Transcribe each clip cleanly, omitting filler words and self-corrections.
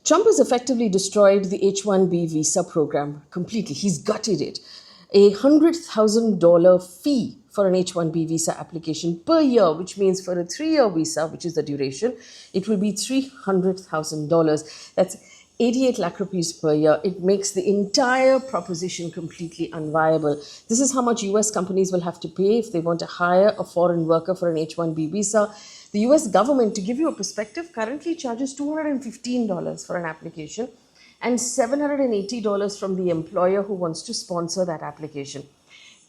Trump has effectively destroyed the H-1B visa program completely. He's gutted it. A $100,000 fee for an H-1B visa application per year, which means for a 3-year visa, which is the duration, it will be $300,000. That's 88 lakh rupees per year. It makes the entire proposition completely unviable. This is how much US companies will have to pay if they want to hire a foreign worker for an H-1B visa. The US government, to give you a perspective, currently charges $215 for an application and $780 from the employer who wants to sponsor that application.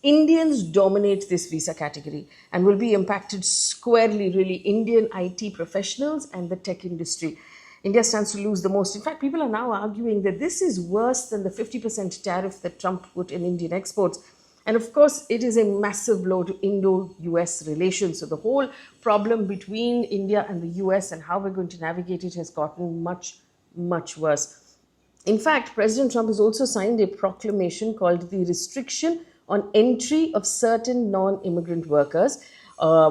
Indians dominate this visa category and will be impacted squarely, really, Indian IT professionals and the tech industry. India stands to lose the most. In fact, people are now arguing that this is worse than the 50% tariff that Trump put in Indian exports. And of course, it is a massive blow to Indo-US relations. So the whole problem between India and the US and how we're going to navigate it has gotten much, much worse. In fact, President Trump has also signed a proclamation called the Restriction on Entry of Certain Non-Immigrant Workers,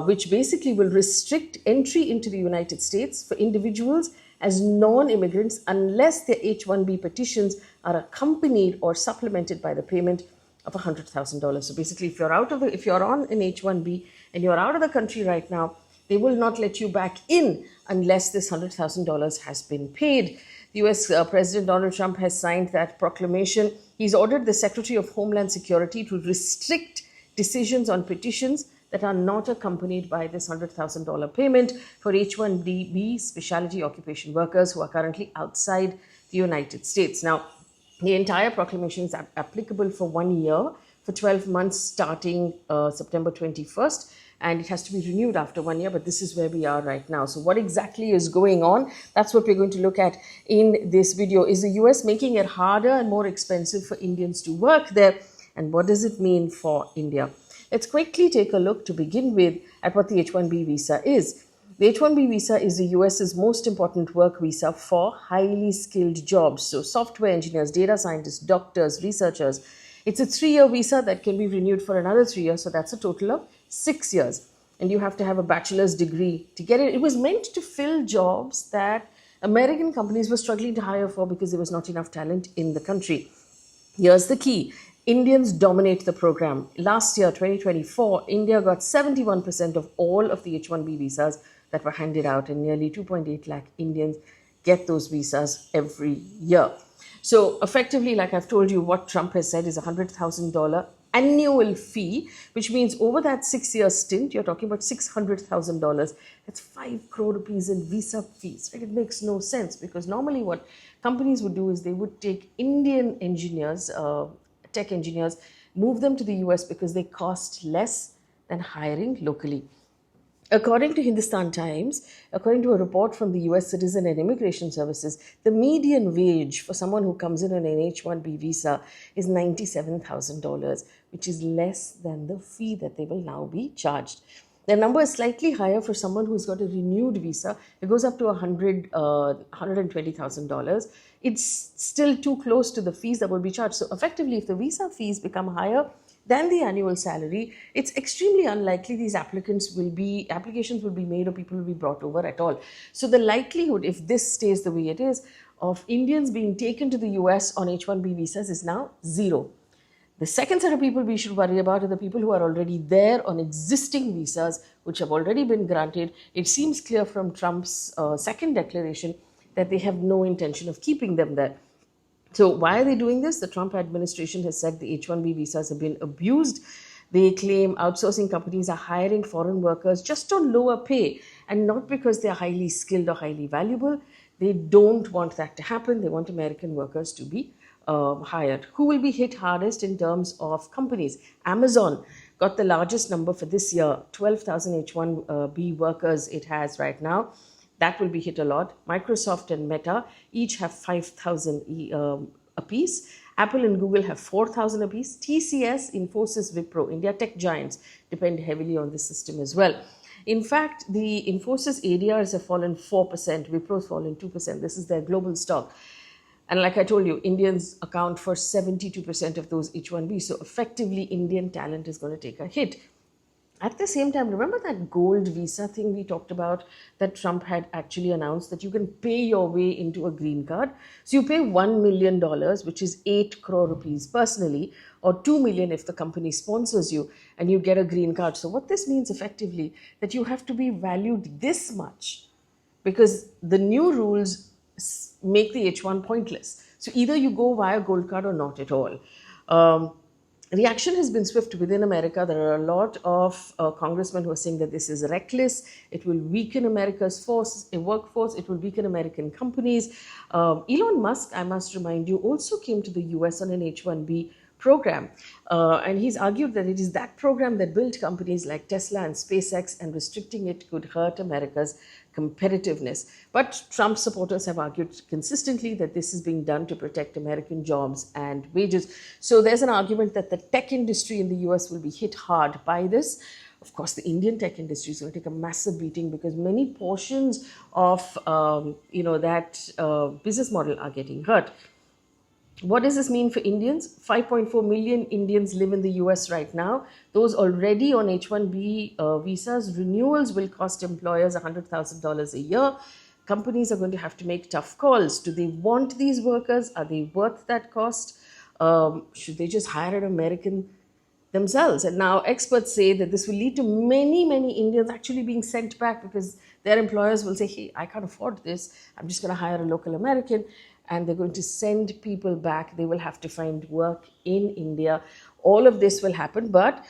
which basically will restrict entry into the United States for individuals as non-immigrants unless their H-1B petitions are accompanied or supplemented by the payment of $100,000. So basically, if you're on an H-1B and you're out of the country right now, they will not let you back in unless this $100,000 has been paid. The US President Donald Trump has signed that proclamation. He's ordered the Secretary of Homeland Security to restrict decisions on petitions that are not accompanied by this $100,000 payment for H-1B specialty occupation workers who are currently outside the United States. Now, the entire proclamation is applicable for 1 year, for 12 months starting September 21st, and it has to be renewed after 1 year, but this is where we are right now. So what exactly is going on? That's what we're going to look at in this video. Is the US making it harder and more expensive for Indians to work there? And what does it mean for India? Let's quickly take a look to begin with at what the H-1B visa is. The H-1B visa is the US's most important work visa for highly skilled jobs. So software engineers, data scientists, doctors, researchers. It's a 3-year visa that can be renewed for another 3 years. So that's a total of 6 years. And you have to have a bachelor's degree to get it. It was meant to fill jobs that American companies were struggling to hire for because there was not enough talent in the country. Here's the key. Indians dominate the program. Last year, 2024, India got 71% of all of the H-1B visas that were handed out, and nearly 2.8 lakh Indians get those visas every year. So effectively, like I've told you, what Trump has said is a $100,000 annual fee, which means over that 6-year stint, you're talking about $600,000. That's 5 crore rupees in visa fees. Right? It makes no sense because normally what companies would do is they would take Indian engineers, tech engineers, move them to the US because they cost less than hiring locally. According to Hindustan Times, according to a report from the US Citizen and Immigration Services, the median wage for someone who comes in on an H-1B visa is $97,000, which is less than the fee that they will now be charged. The number is slightly higher for someone who's got a renewed visa. It goes up to $120,000. It's still too close to the fees that will be charged. So effectively, if the visa fees become higher than the annual salary, it's extremely unlikely these applications will be made or people will be brought over at all. So the likelihood, if this stays the way it is, of Indians being taken to the US on H-1B visas is now zero. The second set of people we should worry about are the people who are already there on existing visas, which have already been granted. It seems clear from Trump's second declaration that they have no intention of keeping them there. So why are they doing this? The Trump administration has said the H-1B visas have been abused. They claim outsourcing companies are hiring foreign workers just on lower pay and not because they are highly skilled or highly valuable. They don't want that to happen. They want American workers to be hired. Who will be hit hardest in terms of companies? Amazon got the largest number for this year, 12,000 H-1B workers it has right now. That will be hit a lot. Microsoft and Meta each have 5,000 apiece. Apple and Google have 4,000 apiece. TCS, Infosys, Wipro, India tech giants depend heavily on this system as well. In fact, the Infosys ADRs have fallen 4%. Wipro's fallen 2%. This is their global stock. And like I told you, Indians account for 72% of those H-1B. So effectively, Indian talent is going to take a hit. At the same time, remember that gold visa thing we talked about that Trump had actually announced that you can pay your way into a green card? So you pay $1 million, which is 8 crore rupees personally, or 2 million if the company sponsors you, and you get a green card. So what this means effectively that you have to be valued this much because the new rules make the H1 pointless. So either you go via gold card or not at all. Um, Reaction has been swift within America. There are a lot of congressmen who are saying that this is reckless. It will weaken America's workforce. It will weaken American companies. Elon Musk, I must remind you, also came to the US on an H-1B program. And he's argued that it is that program that built companies like Tesla and SpaceX, and restricting it could hurt America's competitiveness. But Trump supporters have argued consistently that this is being done to protect American jobs and wages. So there's an argument that the tech industry in the US will be hit hard by this. Of course, the Indian tech industry is going to take a massive beating because many portions of that business model are getting hurt. What does this mean for Indians? 5.4 million Indians live in the US right now. Those already on H-1B visas, renewals will cost employers $100,000 a year. Companies are going to have to make tough calls. Do they want these workers? Are they worth that cost? Should they just hire an American themselves? And now experts say that this will lead to many, many Indians actually being sent back because their employers will say, hey, I can't afford this. I'm just going to hire a local American. And they're going to send people back. They will have to find work in India. All of this will happen. But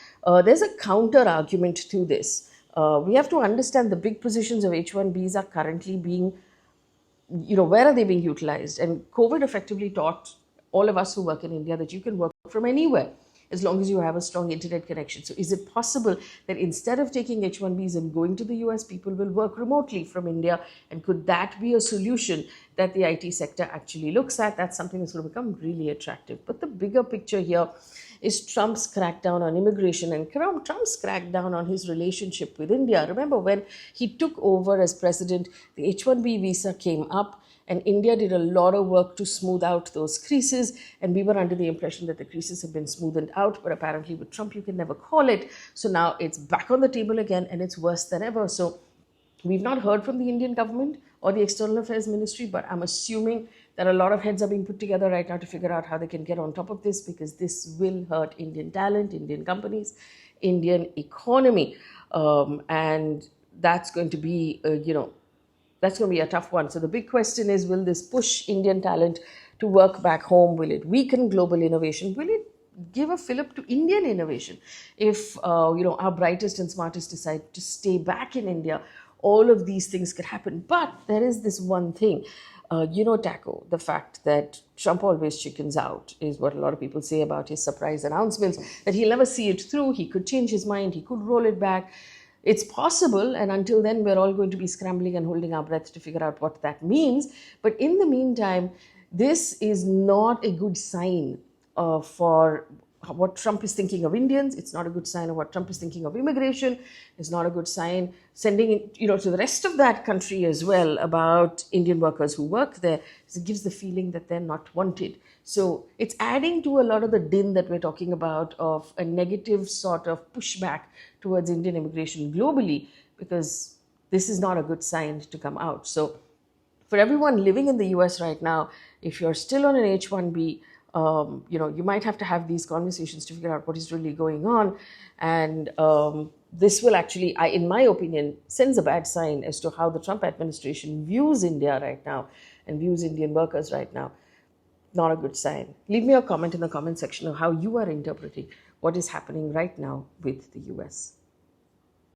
there's a counter argument to this. We have to understand the big positions of H-1Bs are currently being, where are they being utilized? And COVID effectively taught all of us who work in India that you can work from anywhere as long as you have a strong internet connection. So is it possible that instead of taking H-1Bs and going to the US, people will work remotely from India? And could that be a solution that the IT sector actually looks at? That's something that's going to become really attractive. But the bigger picture here is Trump's crackdown on immigration and Trump's crackdown on his relationship with India. Remember, when he took over as president, the H-1B visa came up, and India did a lot of work to smooth out those creases. And we were under the impression that the creases have been smoothed out. But apparently with Trump, you can never call it. So now it's back on the table again, and it's worse than ever. So we've not heard from the Indian government or the External Affairs Ministry, but I'm assuming that a lot of heads are being put together right now to figure out how they can get on top of this, because this will hurt Indian talent, Indian companies, Indian economy. And that's going to be, that's going to be a tough one. So the big question is, will this push Indian talent to work back home? Will it weaken global innovation? Will it give a fillip to Indian innovation? If, our brightest and smartest decide to stay back in India, all of these things could happen. But there is this one thing, Taco, the fact that Trump always chickens out is what a lot of people say about his surprise announcements, that he'll never see it through. He could change his mind. He could roll it back. It's possible, and until then, we're all going to be scrambling and holding our breath to figure out what that means. But in the meantime, this is not a good sign for what Trump is thinking of Indians. It's not a good sign of what Trump is thinking of immigration. It's not a good sign sending it, to the rest of that country as well about Indian workers who work there. It gives the feeling that they're not wanted. So it's adding to a lot of the din that we're talking about of a negative sort of pushback towards Indian immigration globally, because this is not a good sign to come out. So for everyone living in the US right now, if you're still on an H-1B, you might have to have these conversations to figure out what is really going on. And this will actually, in my opinion, sends a bad sign as to how the Trump administration views India right now and views Indian workers right now. Not a good sign. Leave me a comment in the comment section of how you are interpreting what is happening right now with the US.